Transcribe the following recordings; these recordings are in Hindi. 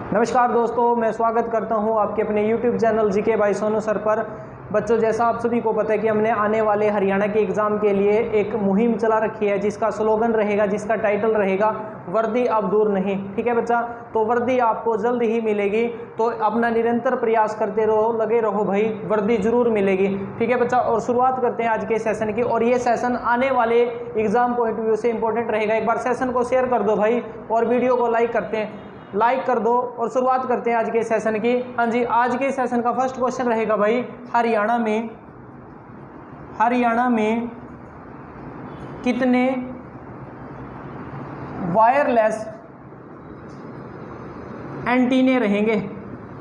नमस्कार दोस्तों, मैं स्वागत करता हूं आपके अपने YouTube channel GK by Sonu sir पर। बच्चों, जैसा आप सभी को पता है कि हमने आने वाले हरियाणा के एग्ज़ाम के लिए एक मुहिम चला रखी है जिसका स्लोगन रहेगा, जिसका टाइटल रहेगा वर्दी अब दूर नहीं। ठीक है बच्चा, तो वर्दी आपको जल्द ही मिलेगी, तो अपना निरंतर प्रयास करते रहो, लगे रहो भाई, वर्दी जरूर मिलेगी। ठीक है बच्चा, और शुरुआत करते हैं आज के सेशन की। और ये सेशन आने वाले एग्ज़ाम पॉइंट व्यू से इंपॉर्टेंट रहेगा। एक बार सेशन को शेयर कर दो भाई और वीडियो को लाइक कर दो और शुरुआत करते हैं आज के सेशन की। हाँ जी, आज के सेशन का फर्स्ट क्वेश्चन रहेगा भाई, हरियाणा में कितने वायरलेस एंटीने रहेंगे?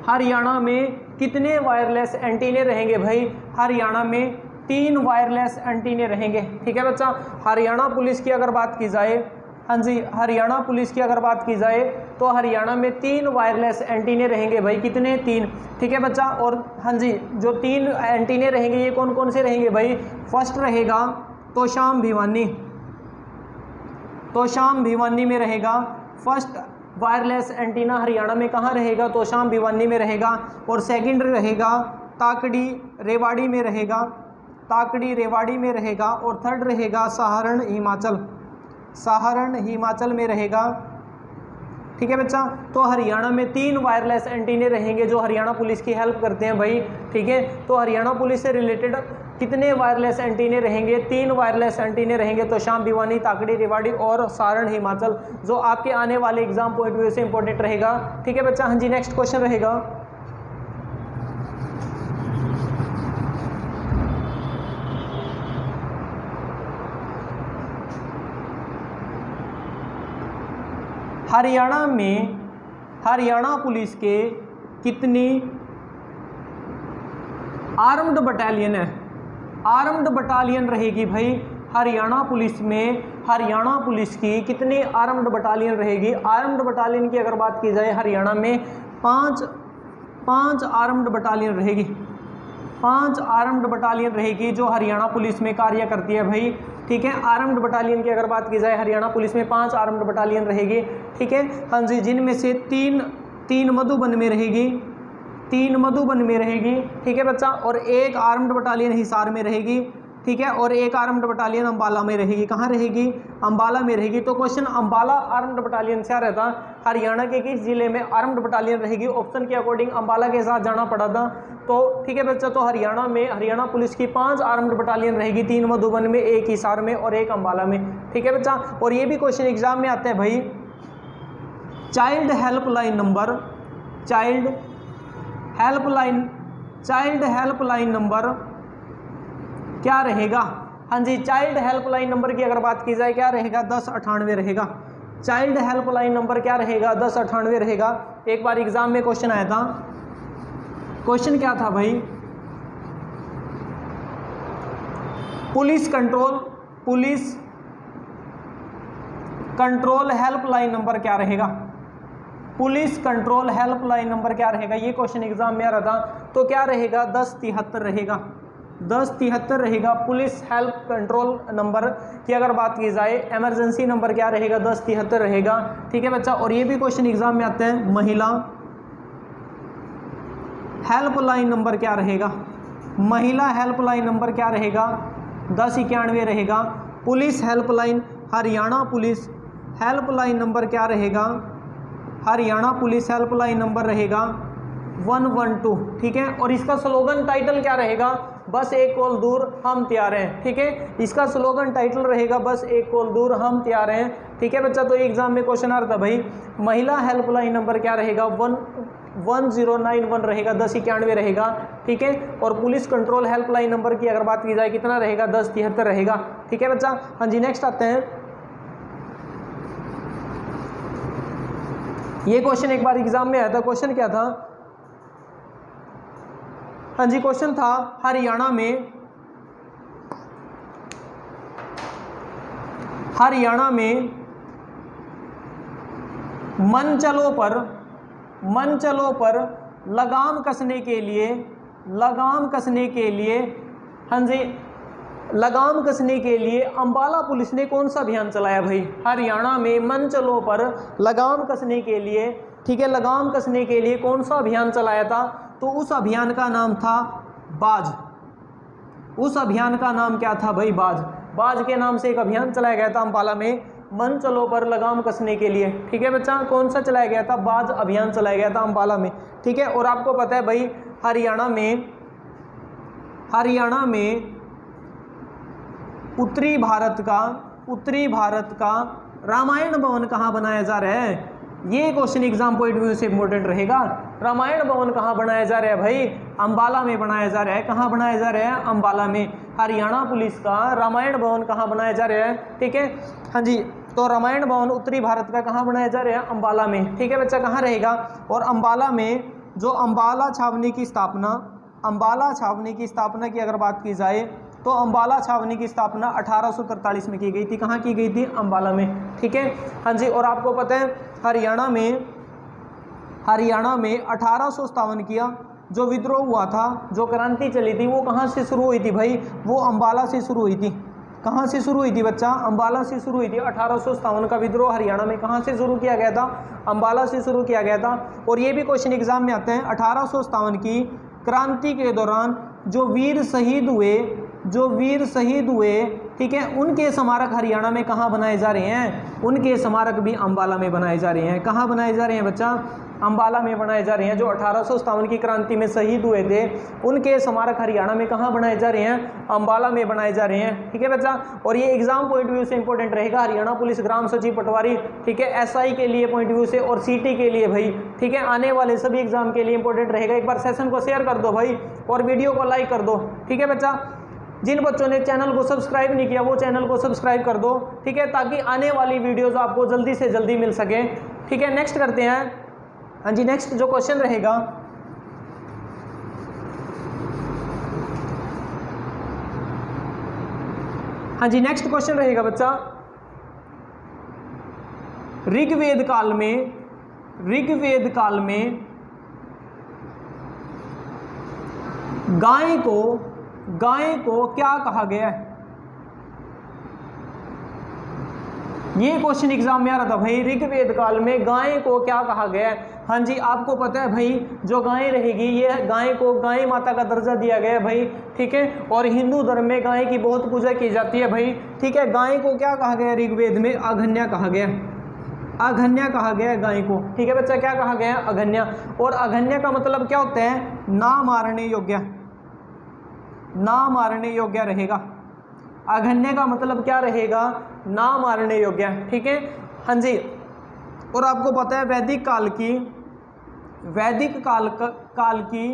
हरियाणा में कितने वायरलेस एंटीने रहेंगे भाई? हरियाणा में 3 वायरलेस एंटीने रहेंगे। ठीक है बच्चा, हरियाणा पुलिस की अगर बात की जाए, हाँ जी, हरियाणा पुलिस की अगर बात की जाए तो हरियाणा में 3 वायरलेस एंटीने रहेंगे भाई। कितने? 3। ठीक है बच्चा, और हाँ जी, जो 3 एंटीने रहेंगे ये कौन कौन से रहेंगे भाई? फर्स्ट रहेगा तोशाम भिवानी में रहेगा। फर्स्ट वायरलेस एंटीना हरियाणा में कहाँ रहेगा? तोशाम भिवानी में रहेगा। और सेकंड रहेगा ताकड़ी रेवाड़ी में रहेगा। और थर्ड रहेगा साहरण हिमाचल में रहेगा। ठीक है बच्चा, तो हरियाणा में 3 वायरलेस एंटीने रहेंगे जो हरियाणा पुलिस की हेल्प करते हैं भाई। ठीक है, तो हरियाणा पुलिस से रिलेटेड कितने वायरलेस एंटीने रहेंगे? 3 वायरलेस एंटीने रहेंगे, तो शाम भिवानी, ताकड़ी रेवाड़ी और सारण हिमाचल, जो आपके आने वाले एग्जाम पॉइंट व्यू से इंपॉर्टेंट रहेगा। ठीक है बच्चा, हाँ जी, नेक्स्ट क्वेश्चन रहेगा, हरियाणा पुलिस के कितनी आर्म्ड बटालियन है? आर्म्ड बटालियन रहेगी भाई हरियाणा पुलिस की कितनी आर्म्ड बटालियन रहेगी? आर्म्ड बटालियन की अगर बात की जाए हरियाणा में 5 आर्म्ड बटालियन रहेगी। 5 आर्म्ड बटालियन रहेगी जो हरियाणा पुलिस में कार्य करती है भाई। ठीक है, आर्म्ड बटालियन की अगर बात की जाए हरियाणा पुलिस में 5 आर्म्ड बटालियन रहेगी। ठीक है, हाँ जी, जिनमें से 3 मधुबन में रहेगी। ठीक है बच्चा, और 1 आर्म्ड बटालियन हिसार में रहेगी। ठीक है, और 1 आर्म्ड बटालियन अंबाला में रहेगी। कहाँ रहेगी? अंबाला में रहेगी। तो क्वेश्चन अंबाला आर्म्ड बटालियन क्या रहता? हरियाणा के किस जिले में आर्म्ड बटालियन रहेगी? ऑप्शन के अकॉर्डिंग अंबाला के साथ जाना पड़ा था। तो ठीक है बच्चा, तो हरियाणा पुलिस की 5 आर्म्ड बटालियन रहेगी, 3 मधुबन में, 1 हिसार में और 1 अंबाला में। ठीक है बच्चा, और ये भी क्वेश्चन एग्जाम में आते हैं भाई, चाइल्ड हेल्पलाइन नंबर क्या रहेगा? हाँ जी, चाइल्ड हेल्पलाइन नंबर की अगर बात की जाए क्या रहेगा? 1098 रहेगा। चाइल्ड हेल्पलाइन नंबर क्या रहेगा? 1098 रहेगा। एक बार एग्जाम में क्वेश्चन आया था, क्वेश्चन क्या था भाई? पुलिस कंट्रोल हेल्पलाइन नंबर क्या रहेगा? पुलिस कंट्रोल हेल्पलाइन नंबर क्या रहेगा? ये क्वेश्चन एग्जाम में आ रहा था। तो क्या रहेगा? 1073 रहेगा। 1073 रहेगा पुलिस हेल्प कंट्रोल नंबर की अगर बात की जाए। इमरजेंसी नंबर क्या रहेगा? 1073 रहेगा। ठीक है बच्चा, और ये भी क्वेश्चन एग्जाम में आते हैं, महिला हेल्पलाइन नंबर क्या रहेगा? महिला हेल्पलाइन नंबर क्या रहेगा? 1091 रहेगा। Police helpline, Haryana police helpline number क्या रहेगा? हरियाणा पुलिस हेल्पलाइन नंबर रहेगा 112। ठीक है, और इसका स्लोगन टाइटल क्या रहेगा? बस एक कॉल दूर हम तैयार हैं। ठीक है, इसका स्लोगन टाइटल रहेगा बस एक कॉल दूर हम तैयार हैं। ठीक है बच्चा, तो एग्जाम में क्वेश्चन आ रहा था भाई, महिला हेल्पलाइन नंबर क्या रहेगा? 1091 रहेगा, 1091 रहेगा। ठीक है, और पुलिस कंट्रोल हेल्पलाइन नंबर की अगर बात की जाए कितना रहेगा? 1073 रहेगा। ठीक है बच्चा, हाँ जी, नेक्स्ट आते हैं। ये क्वेश्चन एक बार एग्जाम में आया था। क्वेश्चन क्या था? हाँ जी, क्वेश्चन था हरियाणा में मनचलों पर लगाम कसने के लिए हाँ जी लगाम कसने के लिए अंबाला पुलिस ने कौन सा अभियान चलाया भाई? हरियाणा में मंचलों पर लगाम कसने के लिए, ठीक है, लगाम कसने के लिए कौन सा अभियान चलाया था? तो उस अभियान का नाम था बाज। उस अभियान का नाम क्या था भाई? बाज। बाज के नाम से एक अभियान चलाया गया था अंबाला में मंचलों पर लगाम कसने के लिए। ठीक है बच्चा, कौन सा चलाया गया था? बाज अभियान चलाया गया था अंबाला में। ठीक है, और आपको पता है भाई हरियाणा में उत्तरी भारत का रामायण भवन कहाँ बनाया जा रहा है? ये क्वेश्चन एग्जाम पॉइंट व्यू से इंपॉर्टेंट रहेगा। रामायण भवन कहाँ बनाया जा रहा है भाई? अंबाला में बनाया जा रहा है। कहाँ बनाया जा रहा है? अंबाला में। हरियाणा पुलिस का रामायण भवन कहाँ बनाया जा रहा है? ठीक है, हाँ जी, तो रामायण भवन उत्तरी भारत का कहाँ बनाया जा रहा है? अंबाला में। ठीक है बच्चा, कहाँ रहेगा? और अंबाला में जो अंबाला छावनी की स्थापना की अगर बात की जाए तो अंबाला छावनी की स्थापना 1843 में की गई थी। कहाँ की गई थी? अंबाला में। ठीक है, हाँ जी, और आपको पता है हरियाणा में 1857 किया जो विद्रोह हुआ था, जो क्रांति चली थी, वो कहाँ से शुरू हुई थी भाई? वो अंबाला से शुरू हुई थी। कहाँ से शुरू हुई थी बच्चा? अंबाला से शुरू हुई थी। 1857 का विद्रोह हरियाणा में कहाँ से शुरू किया गया था? अंबाला से शुरू किया गया था। और ये भी क्वेश्चन एग्जाम में आते हैं, 1857 की क्रांति के दौरान जो वीर शहीद हुए, ठीक है, उनके स्मारक हरियाणा में कहाँ बनाए जा रहे हैं? उनके स्मारक भी अंबाला में बनाए जा रहे हैं। कहाँ बनाए जा रहे हैं बच्चा? अंबाला में बनाए जा रहे हैं। जो 1857 की क्रांति में शहीद हुए थे उनके स्मारक हरियाणा में कहाँ बनाए जा रहे हैं? अंबाला में बनाए जा रहे हैं। ठीक है बच्चा, और ये एग्जाम पॉइंट व्यू से इंपॉर्टेंट रहेगा। हरियाणा पुलिस ग्राम सचिव पटवारी, ठीक है, एसआई के लिए पॉइंट व्यू से और सीटी के लिए भाई, ठीक है, आने वाले सभी एग्जाम के लिए इंपॉर्टेंट रहेगा। एक बार सेशन को शेयर कर दो भाई और वीडियो को लाइक कर दो। ठीक है बच्चा, जिन बच्चों ने चैनल को सब्सक्राइब नहीं किया वो चैनल को सब्सक्राइब कर दो। ठीक है, ताकि आने वाली वीडियोस आपको जल्दी से जल्दी मिल सके। ठीक है, नेक्स्ट करते हैं। हाँ जी, नेक्स्ट जो क्वेश्चन रहेगा, हाँ जी, नेक्स्ट क्वेश्चन रहेगा बच्चा, ऋग्वेद काल में गाय को क्या कहा गया है? ये क्वेश्चन एग्जाम में आ रहा था भाई, ऋग्वेद काल में गाय को क्या कहा गया है? हाँ जी, आपको पता है भाई जो गाय रहेगी, ये गाय को गाय माता का दर्जा दिया गया है भाई। ठीक है, और हिंदू धर्म में गाय की बहुत पूजा की जाती है भाई। ठीक है, गाय को क्या कहा गया? ऋग्वेद में अघन्या कहा गया। अघन्या कहा गया है गाय को। ठीक है बच्चा, क्या कहा गया? अघन्या। और अघन्या का मतलब क्या होता है? ना मारने योग्य, ना मारने योग्य रहेगा। अघन्य का मतलब क्या रहेगा? ना मारने योग्य। ठीक है, हाँ जी, और आपको पता है वैदिक काल की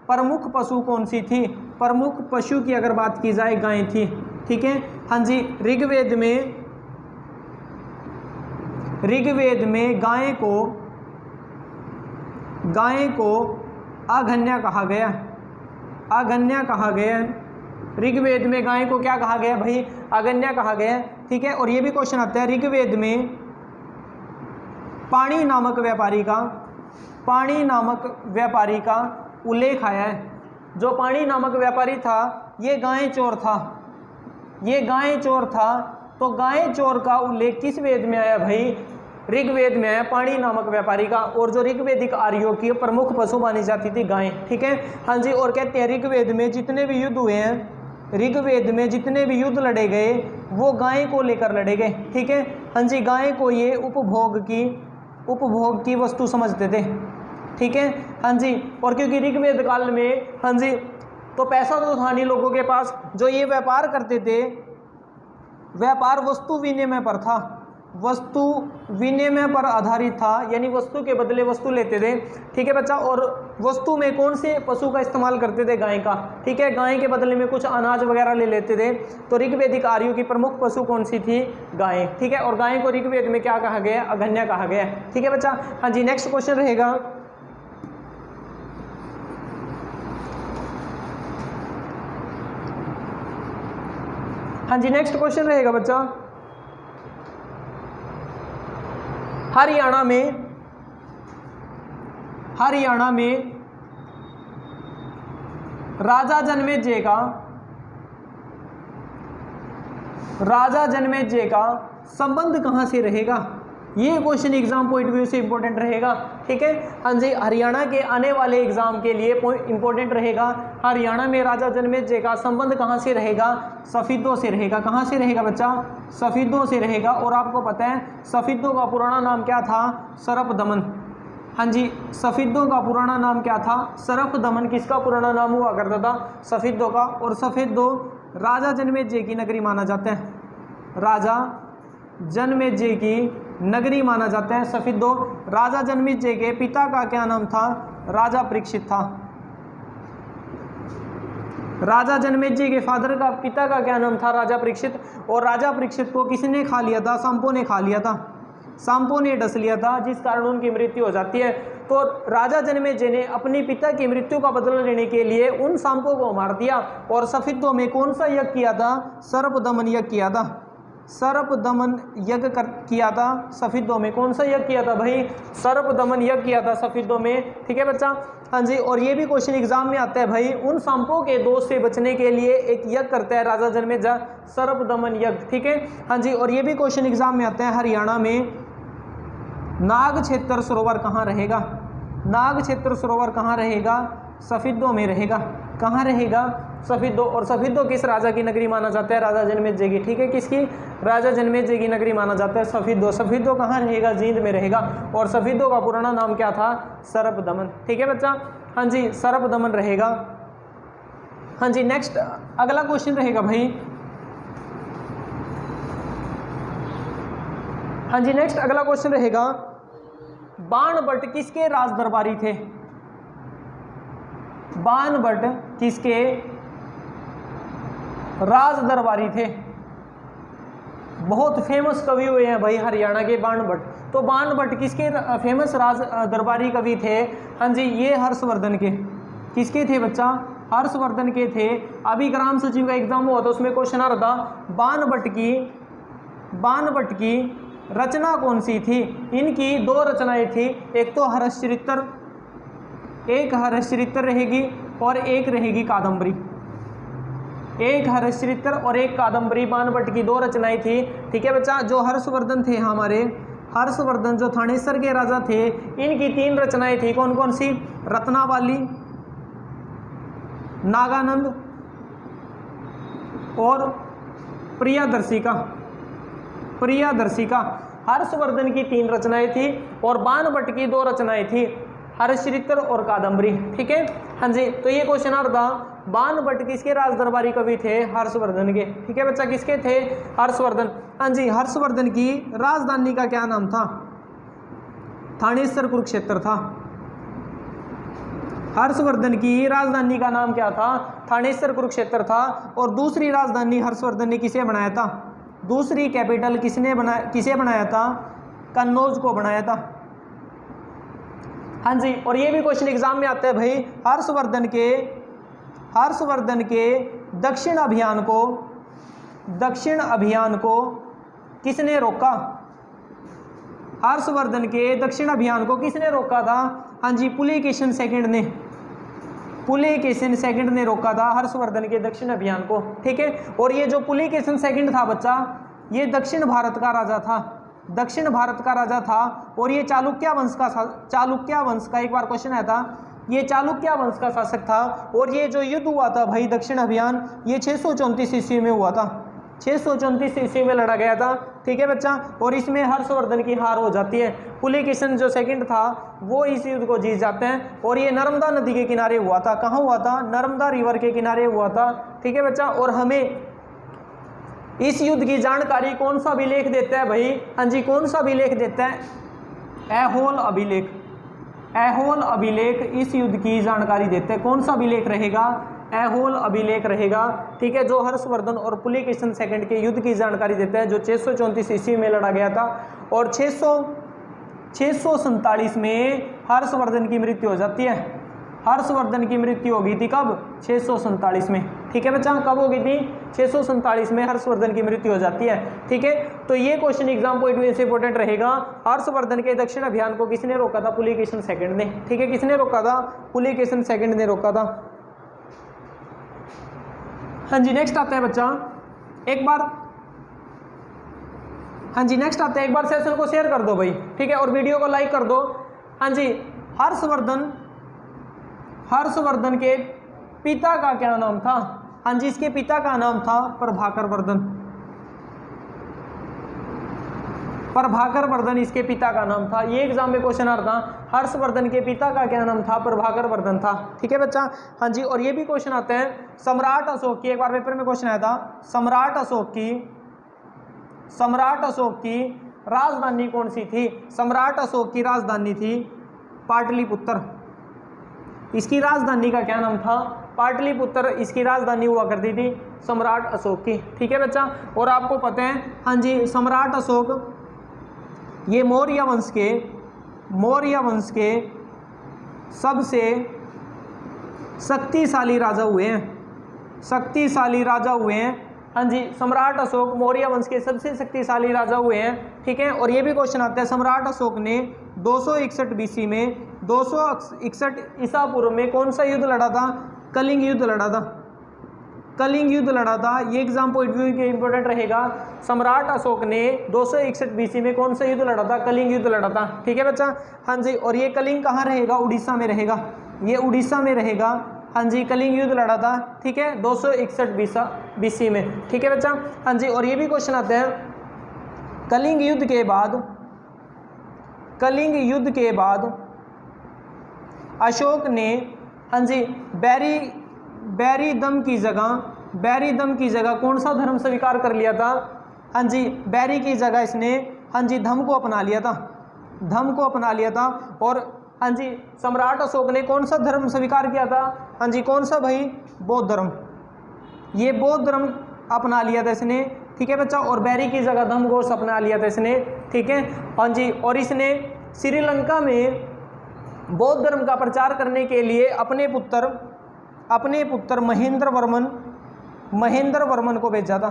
प्रमुख पशु कौन सी थी? प्रमुख पशु की अगर बात की जाए गाय थी। ठीक है, हाँ जी, ऋग्वेद में गाय को अघन्या कहा गया। अघन्या कहा गया। ऋग्वेद में गाय को क्या कहा गया भाई? अघन्या कहा गया। ठीक है, और ये भी क्वेश्चन आता है, ऋग्वेद में पाणी नामक व्यापारी का उल्लेख आया है। जो पाणी नामक व्यापारी था ये गाय चोर था। तो गाय चोर का उल्लेख किस वेद में आया भाई? ऋग्वेद में आया, पाणी नामक व्यापारी का। और जो ऋग्वेदिक आर्यों की प्रमुख पशु मानी जाती थी गाय। ठीक है, हाँ जी, और कहते हैं ऋग्वेद में जितने भी युद्ध हुए हैं, ऋग्वेद में जितने भी युद्ध लड़े गए वो गाय को लेकर लड़े गए। ठीक है, हाँ जी, गाय को ये उपभोग की वस्तु समझते थे। ठीक है, हाँ जी, और क्योंकि ऋग्वेद काल में, हाँ जी, तो पैसा तो था नहीं लोगों के पास, जो ये व्यापार करते थे, व्यापार वस्तु विनिमय पर था, वस्तु विनिमय पर आधारित था, यानी वस्तु के बदले वस्तु लेते थे। ठीक है बच्चा, और वस्तु में कौन से पशु का इस्तेमाल करते थे? गाय का। ठीक है, गाय के बदले में कुछ अनाज वगैरह ले लेते थे। तो ऋग्वेदिक आर्यों की प्रमुख पशु कौन सी थी? गाय। ठीक है, और गाय को ऋग्वेद में क्या कहा गया? अघन्या कहा गया। ठीक है बच्चा, हाँ जी, नेक्स्ट क्वेश्चन रहेगा, हाँ जी, नेक्स्ट क्वेश्चन रहेगा बच्चा, हरियाणा में राजा जन्मेजय का राजा जन्मेजय का संबंध कहाँ से रहेगा? ये क्वेश्चन एग्जाम पॉइंट व्यू से इंपॉर्टेंट रहेगा। ठीक है, हाँ जी, हरियाणा के आने वाले एग्जाम के लिए इंपॉर्टेंट रहेगा। हरियाणा में राजा जन्मेजय का संबंध कहाँ से रहेगा? सफिदों से रहेगा। कहाँ से रहेगा बच्चा? सफिदों से रहेगा। और आपको पता है सफिदों का पुराना नाम क्या था? सरपदमन। हाँ जी, सफिदों का पुराना नाम क्या था? सरपदमन। किसका पुराना नाम हुआ करता था? सफिदों का। और सफिदों राजा जन्मेजय की नगरी माना जाता है। राजा जन्मेजय की नगरी माना जाता है सफिदों। राजा जन्मेजय के पिता का क्या नाम था? राजा परीक्षित था। राजा जन्मेजय के फादर का, पिता का क्या नाम था? राजा परीक्षित। और राजा परीक्षित को किसने खा लिया था? सांपों ने खा लिया था। सांपों ने डस लिया था, जिस कारण उनकी मृत्यु हो जाती है। तो राजा जन्मेजय ने अपने पिता की मृत्यु का बदला लेने के लिए उन सांपों को मार दिया। और सफिदों में कौन सा यज्ञ किया था? सर्पदमन यज्ञ किया था। सर्पदमन यज्ञ किया था सफिदों में। कौन सा यज्ञ किया था भाई? सर्पदमन यज्ञ किया था सफिदों में। ठीक है बच्चा, हाँ जी। और ये भी क्वेश्चन एग्जाम में आता है भाई, उन सांपों के दोष से बचने के लिए एक यज्ञ करता है राजा जन्मेजय, सर्पदमन यज्ञ। ठीक है, हाँ जी। और ये भी क्वेश्चन एग्जाम में आता है, हरियाणा में नागक्षेत्र सरोवर कहाँ रहेगा? नागक्षेत्र सरोवर कहाँ रहेगा? सफिदों में रहेगा। कहाँ रहेगा? सफिदों। और सफिदों किस राजा की नगरी माना जाता है? राजा जन्मेजय की। ठीक है, किसकी? राजा जन्मेजय की नगरी माना जाता है सफिदों। सफिदों कहाँ रहेगा? जींद में रहेगा। और सफिदों का पुराना नाम क्या था? सर्पदमन। ठीक है बच्चा, हाँ जी, सर्पदमन रहेगा। हाँ जी, नेक्स्ट अगला क्वेश्चन रहेगा भाई, हाँ जी, नेक्स्ट अगला क्वेश्चन रहेगा, बाणभट्ट किसके राज दरबारी थे? बाणभट्ट किसके राज दरबारी थे? बहुत फेमस कवि हुए हैं भाई हरियाणा के बाणभट्ट। तो बाणभट्ट किसके फेमस राज दरबारी कवि थे? हाँ जी, ये हर्षवर्धन के। किसके थे बच्चा? हर्षवर्धन के थे। अभी ग्राम सचिव का एग्जाम हुआ तो उसमें क्वेश्चन आ रहा था, बाणभट्ट की रचना कौन सी थी? इनकी दो रचनाएं थी, एक तो हर्षचरित्र, एक हर्षचरित्र रहेगी और एक रहेगी कादंबरी। एक हर्षचरित्र और एक कादंबरी, बाणभट्ट की दो रचनाएं थी। ठीक है बच्चा, जो हर्षवर्धन थे हमारे, हर्षवर्धन जो थानेसर के राजा थे, इनकी तीन रचनाएं थी। कौन कौन सी? रत्नावली, नागानंद और प्रियदर्शिका। हर्षवर्धन की तीन रचनाएं थी और बाणभट्ट की दो रचनाएं थी, हर्षचरित्र और कादंबरी। ठीक है, हाँ जी। तो ये क्वेश्चन आ रहा था, बाणभट्ट किसके राज दरबारी कवि थे? हर्षवर्धन के। ठीक है बच्चा, किसके थे? हर्षवर्धन। हाँ जी, हर्षवर्धन की राजधानी का क्या नाम था? थानेसर कुरुक्षेत्र था। हर्षवर्धन की राजधानी का नाम क्या था? थानेसर कुरुक्षेत्र था। और दूसरी राजधानी हर्षवर्धन ने किसे बनाया था? दूसरी कैपिटल किसे बनाया था? कन्नौज को बनाया था। हाँ जी। और ये भी क्वेश्चन एग्जाम में आता है भाई, हर्षवर्धन के दक्षिण अभियान को किसने रोका? हर्षवर्धन के दक्षिण अभियान को किसने रोका था? हाँ जी, पुलिकेशिन सेकंड ने रोका था हर्षवर्धन के दक्षिण अभियान को। ठीक है, और ये जो पुलिकेशिन सेकंड था बच्चा, ये दक्षिण भारत का राजा था। और ये चालुक्य वंश का एक बार क्वेश्चन आया था, ये चालुक्य वंश का शासक था। और ये जो युद्ध हुआ था भाई दक्षिण अभियान, ये 634 ईस्वी में हुआ था। 634 ईस्वी में लड़ा गया था। ठीक है बच्चा, और इसमें हर्षवर्धन की हार हो जाती है। पुलिकेशिन जो सेकंड था वो इस युद्ध को जीत जाते हैं। और ये नर्मदा नदी के किनारे हुआ था। कहाँ हुआ था? नर्मदा रिवर के किनारे हुआ था। ठीक है बच्चा, और हमें इस युद्ध की जानकारी कौन सा अभिलेख देता है भाई? हाँ जी, कौन सा अभिलेख देता है? ऐहोल अभिलेख इस युद्ध की जानकारी देते हैं। कौन सा अभिलेख रहेगा? ऐहोल अभिलेख रहेगा। ठीक है, जो हर्षवर्धन और पुलिकेशिन सेकंड के युद्ध की जानकारी देते हैं, जो 634 ईस्वी में लड़ा गया था। और 647 में हर्षवर्धन की मृत्यु हो जाती है। हर्षवर्धन की मृत्यु हो गई थी कब? 647 में। ठीक है बच्चा, कब हो गई थी? 647 में हर्षवर्धन की मृत्यु हो जाती है। ठीक है, तो ये क्वेश्चन एग्जाम पॉइंट व्यू से इंपॉर्टेंट रहेगा। हर्षवर्धन के दक्षिण अभियान को किसने रोका था? पुलिकेशिन सेकंड ने। ठीक है, किसने रोका था? पुलिकेशिन सेकंड ने रोका था। हाँ जी, नेक्स्ट आता है बच्चा, एक बार हाँ जी नेक्स्ट आते हैं, एक बार सेशन को शेयर कर दो भाई, ठीक है, और वीडियो को लाइक कर दो। हाँ जी, हर्षवर्धन के पिता का क्या नाम था? हाँ जी, इसके पिता का नाम था प्रभाकर वर्धन इसके पिता का नाम था। ये एग्जाम में क्वेश्चन आ रहा था, हर्षवर्धन के पिता का क्या नाम था? प्रभाकर वर्धन था, ठीक है बच्चा। हाँ जी, और ये भी क्वेश्चन आते हैं, सम्राट अशोक की, एक बार पेपर में क्वेश्चन आया था, सम्राट अशोक की राजधानी कौन सी थी? सम्राट अशोक की राजधानी थी पाटलिपुत्र। इसकी राजधानी का क्या नाम था? पाटलिपुत्र इसकी राजधानी हुआ करती थी सम्राट अशोक की, ठीक है बच्चा। और आपको पता है, हाँ जी, सम्राट अशोक ये मौर्य वंश के सबसे शक्तिशाली राजा हुए हैं। हाँ जी, सम्राट अशोक मौर्य वंश के सबसे शक्तिशाली राजा हुए हैं, ठीक है। और ये भी क्वेश्चन आता है, सम्राट अशोक ने 261 बीसी में 261 ईसा पूर्व में कौन सा युद्ध लड़ा था? कलिंग युद्ध लड़ा था। ये एग्जाम पॉइंट व्यू के इंपॉर्टेंट रहेगा। सम्राट अशोक ने 261 बीसी में कौन सा युद्ध लड़ा था? कलिंग युद्ध लड़ा था, ठीक है बच्चा। हाँ जी, और ये कलिंग कहाँ रहेगा? उड़ीसा में रहेगा, ये उड़ीसा में रहेगा। हाँ जी, कलिंग युद्ध लड़ा था, ठीक है, 261 बीसी में, ठीक है बच्चा। हाँ जी, और ये भी क्वेश्चन आते हैं, कलिंग युद्ध के बाद अशोक ने, हाँ जी, बैरीदम की जगह कौन सा धर्म स्वीकार कर लिया था? हाँ जी, बैरी की जगह इसने, हाँ जी, धम्म को अपना लिया था। और हाँ जी, सम्राट अशोक ने कौन सा धर्म स्वीकार किया था? हाँ जी, कौन सा भाई? बौद्ध धर्म। ये बौद्ध धर्म अपना लिया था इसने, ठीक है बच्चा। और बैरी की जगह धम्म को अपना लिया था इसने, ठीक है। हाँ जी, और इसने श्रीलंका में बौद्ध धर्म का प्रचार करने के लिए अपने पुत्र महेंद्र वर्मन को भेजा था।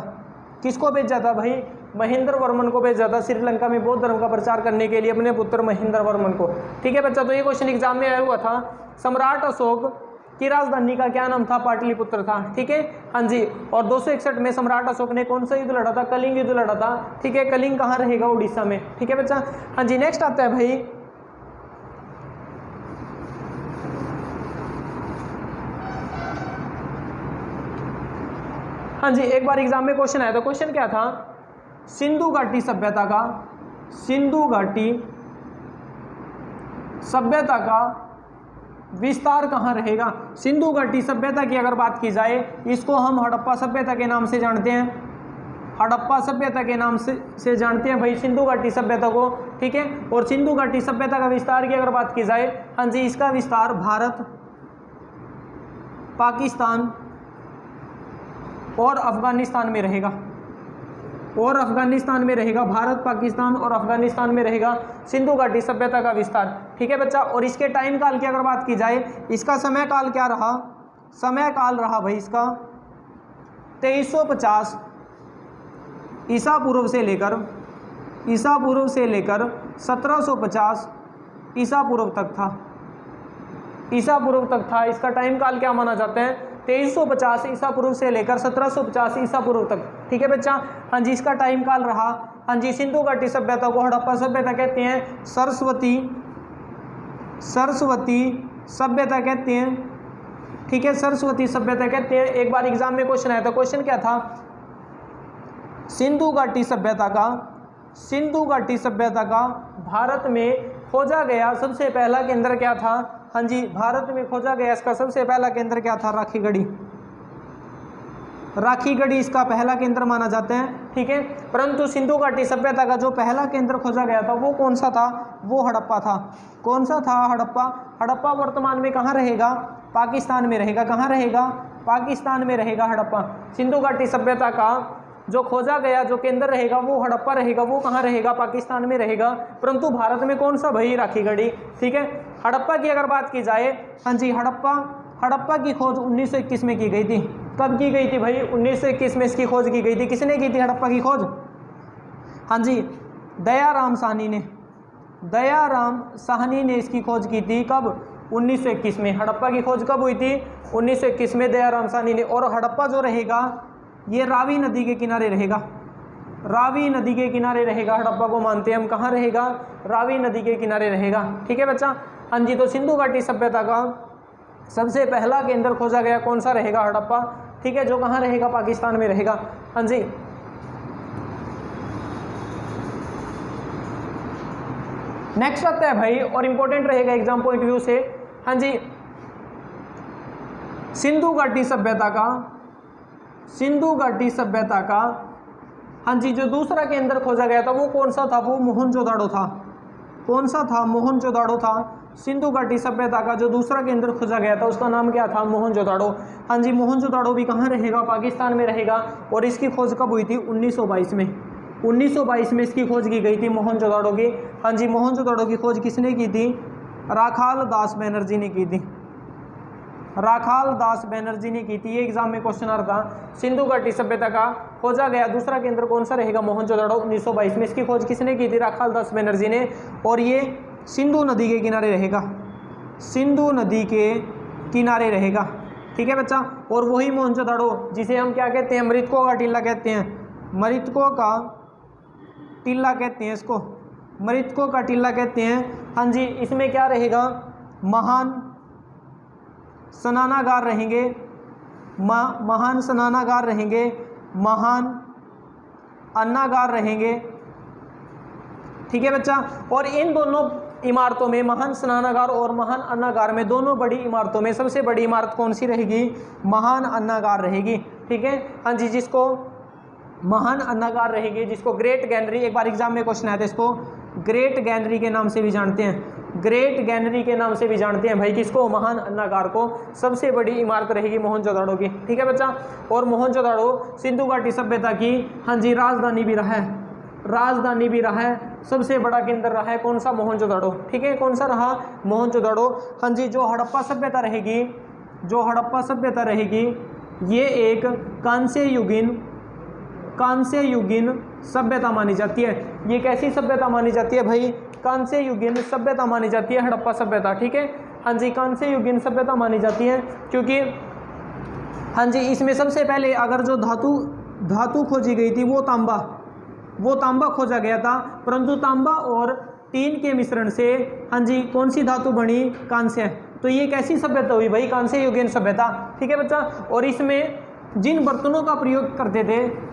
किसको भेजा था भाई? महेंद्र वर्मन को भेजा था श्रीलंका में बौद्ध धर्म का प्रचार करने के लिए अपने पुत्र महेंद्र वर्मन को, ठीक है बच्चा। तो ये क्वेश्चन एग्जाम में आया हुआ था, सम्राट अशोक की राजधानी का क्या नाम था? पाटलिपुत्र था, ठीक है। हाँ जी, और 261 में सम्राट अशोक ने कौन सा युद्ध लड़ा था? कलिंग युद्ध लड़ा था, ठीक है। कलिंग कहाँ रहेगा? उड़ीसा में, ठीक है बच्चा। हाँ जी, नेक्स्ट आता है भाई, हाँ जी, एक बार एग्जाम में क्वेश्चन आया था। क्वेश्चन क्या था? सिंधु घाटी सभ्यता का विस्तार कहाँ रहेगा? सिंधु घाटी सभ्यता की अगर बात की जाए, इसको हम हड़प्पा सभ्यता के नाम से जानते हैं। हड़प्पा सभ्यता के नाम से जानते हैं भाई सिंधु घाटी सभ्यता को, ठीक है। और सिंधु घाटी सभ्यता का विस्तार की अगर बात की जाए, हाँ जी, इसका विस्तार भारत, पाकिस्तान और अफगानिस्तान में रहेगा। भारत, पाकिस्तान और अफगानिस्तान में रहेगा सिंधु घाटी सभ्यता का विस्तार, ठीक है बच्चा। और इसके टाइम काल की अगर बात की जाए, इसका समय काल क्या रहा? समय काल रहा भाई इसका 2350 ईसा पूर्व से लेकर 1750 ईसा पूर्व तक था। इसका टाइम काल क्या माना जाता है? 2350 ईसा पूर्व से लेकर 1750 ईसा पूर्व तक, ठीक है बच्चा। हाँ जी, इसका टाइम काल रहा। हाँ जी, सिंधु घाटी सभ्यता को हड़प्पा सभ्यता कहते हैं, सरस्वती सभ्यता कहते हैं, ठीक है, सरस्वती सभ्यता कहते हैं। एक बार एग्जाम में क्वेश्चन आया था, क्वेश्चन क्या था? सिंधु घाटी सभ्यता का भारत में खोजा गया सबसे पहला केंद्र क्या था? हाँ जी, भारत में खोजा गया इसका सबसे पहला केंद्र क्या था? राखीगढ़ी इसका पहला केंद्र माना जाता है, ठीक है। परंतु सिंधु घाटी सभ्यता का जो पहला केंद्र खोजा गया था वो कौन सा था? वो हड़प्पा था। कौन सा था? हड़प्पा वर्तमान में कहाँ रहेगा? पाकिस्तान में रहेगा। कहाँ रहेगा? पाकिस्तान में रहेगा हड़प्पा। सिंधु घाटी सभ्यता का जो खोजा गया जो केंद्र रहेगा वो हड़प्पा रहेगा। वो कहाँ रहेगा? पाकिस्तान में रहेगा। परंतु भारत में कौन सा भाई? राखीगढ़ी, ठीक है। हड़प्पा की अगर बात की जाए, हाँ जी, हड़प्पा की खोज 1921 में की गई थी। कब की गई थी भाई? 1921 में इसकी खोज की गई थी। किसने की थी हड़प्पा की खोज? हाँ जी, दयाराम साहनी ने इसकी खोज की थी। कब? 1921 में। हड़प्पा की खोज कब हुई थी? 1921 में दयाराम साहनी ने। और हड़प्पा जो रहेगा ये रावी नदी के किनारे रहेगा। रावी नदी के किनारे रहेगा। हड़प्पा को मानते हैं हम, कहाँ रहेगा? रावी नदी के किनारे रहेगा। ठीक है बच्चा। हाँ जी, तो सिंधु घाटी सभ्यता का सबसे पहला केंद्र खोजा गया कौन सा रहेगा? हड़प्पा। ठीक है, जो कहाँ रहेगा? पाकिस्तान में रहेगा। हाँ जी, नेक्स्ट आता है भाई, और इंपॉर्टेंट रहेगा एग्जाम पॉइंट व्यू से। हाँ जी, सिंधु घाटी सभ्यता का हाँ जी जो दूसरा केंद्र खोजा गया था वो कौन सा था? वो मोहनजोदाड़ो था। कौन सा था? मोहनजोदाड़ो था। सिंधु घाटी सभ्यता का जो दूसरा केंद्र खोजा गया था उसका नाम क्या था? मोहनजोदाड़ो। हाँ जी, मोहनजोदाड़ो भी कहाँ रहेगा? पाकिस्तान में रहेगा। और इसकी खोज कब हुई थी? 1922 में। 1922 में इसकी खोज की गई थी मोहनजोदाड़ो की। हाँ जी, मोहनजोदाड़ो की खोज किसने की थी? राखाल दास बनर्जी ने की थी। राखाल दास बनर्जी ने की थी। ये एग्जाम में क्वेश्चन आ रहा था। सिंधु घाटी सभ्यता का खोजा गया दूसरा केंद्र कौन सा रहेगा? मोहनजोदाड़ो। 1922 में इसकी खोज किसने की थी? राखाल दास बनर्जी ने। और ये सिंधु नदी के किनारे रहेगा। सिंधु नदी के किनारे रहेगा। ठीक है बच्चा। और वही मोहनजोदाड़ो जिसे हम क्या कहते हैं? मृतकों का टीला कहते हैं। मृतकों का टीला कहते हैं इसको। मृतकों का टीला कहते हैं। हाँ जी, इसमें क्या रहेगा? महान स्नानागार रहेंगे। महान स्नानागार रहेंगे। महान अन्नागार रहेंगे। ठीक है बच्चा। और इन दोनों इमारतों में, महान स्नानागार और महान अन्नागार में, दोनों बड़ी इमारतों में सबसे बड़ी इमारत कौन सी रहेगी? महान अन्नागार रहेगी। ठीक है। हाँ जी, जिसको महान अन्नागार रहेगी, जिसको ग्रेट गैलरी, एक बार एग्जाम में क्वेश्चन आया था, इसको ग्रेट गैलरी के नाम से भी जानते हैं। ग्रेट गैलरी के नाम से भी जानते हैं भाई किसको? महान अन्नागार को। सबसे बड़ी इमारत रहेगी मोहनजोदाड़ो की। ठीक है बच्चा। और मोहनजोदाड़ो सिंधु घाटी सभ्यता की हाँ जी राजधानी भी रहा है। राजधानी भी रहा है। सबसे बड़ा केंद्र रहा है कौन सा? मोहनजोदाड़ो। ठीक है, कौन सा रहा? मोहनजोदाड़ो। हाँ जी, जो हड़प्पा सभ्यता रहेगी, जो हड़प्पा सभ्यता रहेगी, ये एक कांस्य युगीन सभ्यता मानी जाती है। ये कैसी सभ्यता मानी जाती है भाई? कांस्य युगीन सभ्यता मानी जाती है हड़प्पा सभ्यता। ठीक है। हाँ जी, कांस्य युगीन सभ्यता मानी जाती है क्योंकि हाँ जी इसमें सबसे पहले अगर जो धातु खोजी गई थी वो तांबा खोजा गया था। परंतु तांबा और टीन के मिश्रण से हाँ जी कौन सी धातु बनी? कांस्य। तो ये कैसी सभ्यता हुई भाई? कांस्य युगीन सभ्यता। ठीक है बच्चा। और इसमें जिन बर्तनों का प्रयोग करते थे,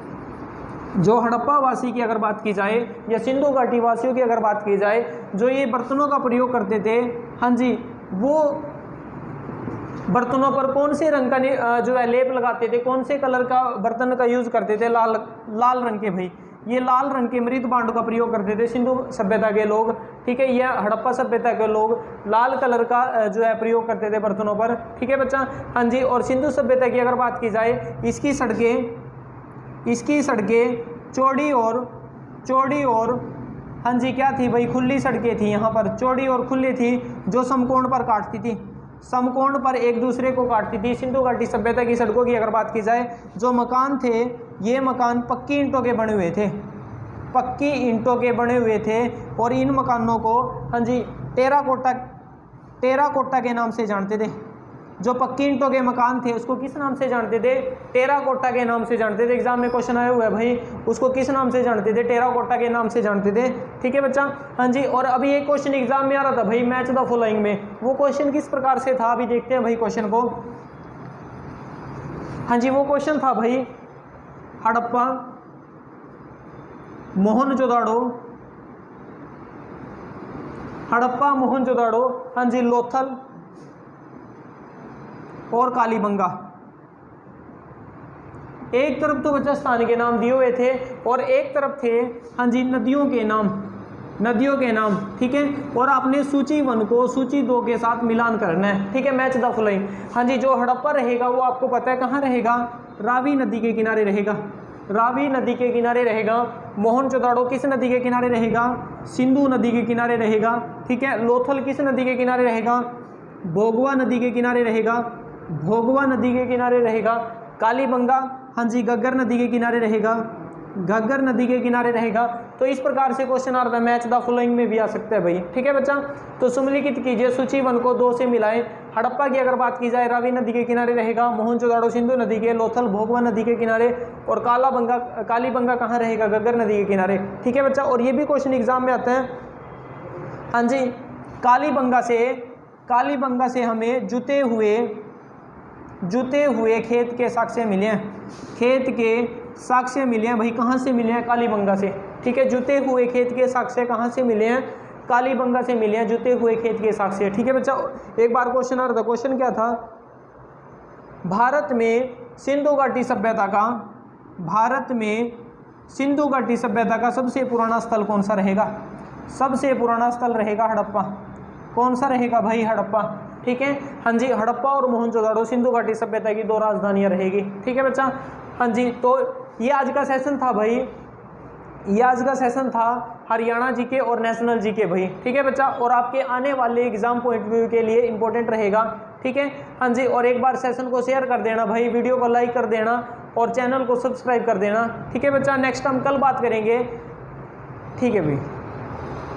जो हड़प्पा वासी की अगर बात की जाए या सिंधु घाटी वासियों की अगर बात की जाए, जो ये बर्तनों का प्रयोग करते थे, हाँ जी वो बर्तनों पर कौन से रंग का जो है लेप लगाते थे? कौन से कलर का बर्तन का यूज करते थे? लाल रंग के भाई। ये लाल रंग के मृत भांडों का प्रयोग करते थे सिंधु सभ्यता के लोग। ठीक है, यह हड़प्पा सभ्यता के लोग लाल कलर का जो है प्रयोग करते थे बर्तनों पर। ठीक है बच्चा। हाँ जी, और सिंधु सभ्यता की अगर बात की जाए, इसकी सड़कें चौड़ी और हाँ जी क्या थी भाई? खुली सड़कें थी। यहाँ पर चौड़ी और खुली थी, जो समकोण पर काटती थी। समकोण पर एक दूसरे को काटती थी। सिंधु घाटी सभ्यता की सड़कों की अगर बात की जाए, जो मकान थे, ये मकान पक्की ईंटों के बने हुए थे। पक्की ईंटों के बने हुए थे। और इन मकानों को हाँ जी टेराकोटा के नाम से जानते थे। जो पक्की ईंटों के मकान थे उसको किस नाम से जानते थे? टेराकोटा के नाम से जानते थे। एग्जाम में क्वेश्चन आया हुआ है भाई, उसको किस नाम से जानते थे? टेराकोटा के नाम से जानते थे। ठीक है बच्चा। हाँ जी, और अभी एक क्वेश्चन एग्जाम में आ रहा था भाई, मैच द फॉलोइंग में। वो क्वेश्चन किस प्रकार से था? अभी देखते हैं भाई क्वेश्चन को। हाँ जी, वो क्वेश्चन था भाई हड़प्पा, मोहनजोदाड़ो, हाँ जी लोथल और कालीबंगा। एक तरफ तो बच्चा स्थान के नाम दिए हुए थे और एक तरफ थे हाँ जी नदियों के नाम। ठीक है, और आपने सूची 1 को सूची 2 के साथ मिलान करना है। ठीक है, मैच द फॉलोइंग। हाँ जी, जो हड़प्पा रहेगा वो आपको पता है कहाँ रहेगा? रावी नदी के किनारे रहेगा। रावी नदी के किनारे रहेगा। मोहनजोदाड़ो किस नदी के किनारे रहेगा? सिंधु नदी के किनारे रहेगा। ठीक है, लोथल किस नदी के किनारे रहेगा? भोगवा नदी के किनारे रहेगा। कालीबंगा हाँ जी घग्गर नदी के किनारे रहेगा। घग्गर नदी के किनारे रहेगा। तो इस प्रकार से क्वेश्चन आ रहा था, मैच द फॉलोइंग में भी आ सकता है भाई, ठीक है बच्चा। तो सुमलिखित कीजिए, सूची 1 को 2 से मिलाएं। हड़प्पा की अगर बात की जाए रावी नदी के किनारे रहेगा, मोहनजोदाड़ो सिंधु नदी के, लोथल भोगवा नदी के किनारे, और कालीबंगा कहाँ रहेगा, घग्गर नदी के किनारे, ठीक है बच्चा। और ये भी क्वेश्चन एग्जाम में आता है, हाँ जी, कालीबंगा से हमें जुते हुए खेत के साक्ष्य मिले हैं, खेत के साक्ष्य मिले हैं भाई, कहाँ से मिले हैं, कालीबंगा से, ठीक है। जुते हुए खेत के साक्ष्य कहाँ से मिले हैं, कालीबंगा से मिले हैं जुते हुए खेत के साक्ष्य, ठीक है बच्चा। एक बार क्वेश्चन आ रहा था, क्वेश्चन क्या था, भारत में सिंधु घाटी सभ्यता का सबसे पुराना स्थल कौन सा रहेगा, सबसे पुराना स्थल रहेगा हड़प्पा। कौन सा रहेगा भाई, हड़प्पा, ठीक है। हाँ जी, हड़प्पा और मोहनजोदाड़ो सिंधु घाटी सभ्यता की 2 राजधानियां रहेगी, ठीक है बच्चा। हाँ जी, तो ये आज का सेशन था भाई, ये आज का सेशन था हरियाणा जीके और नेशनल जीके भाई, ठीक है बच्चा। और आपके आने वाले एग्जाम पॉइंट व्यू के लिए इंपॉर्टेंट रहेगा, ठीक है। हाँ जी, और एक बार सेशन को शेयर कर देना भाई, वीडियो को लाइक कर देना और चैनल को सब्सक्राइब कर देना, ठीक है बच्चा। नेक्स्ट हम कल बात करेंगे, ठीक है भाई।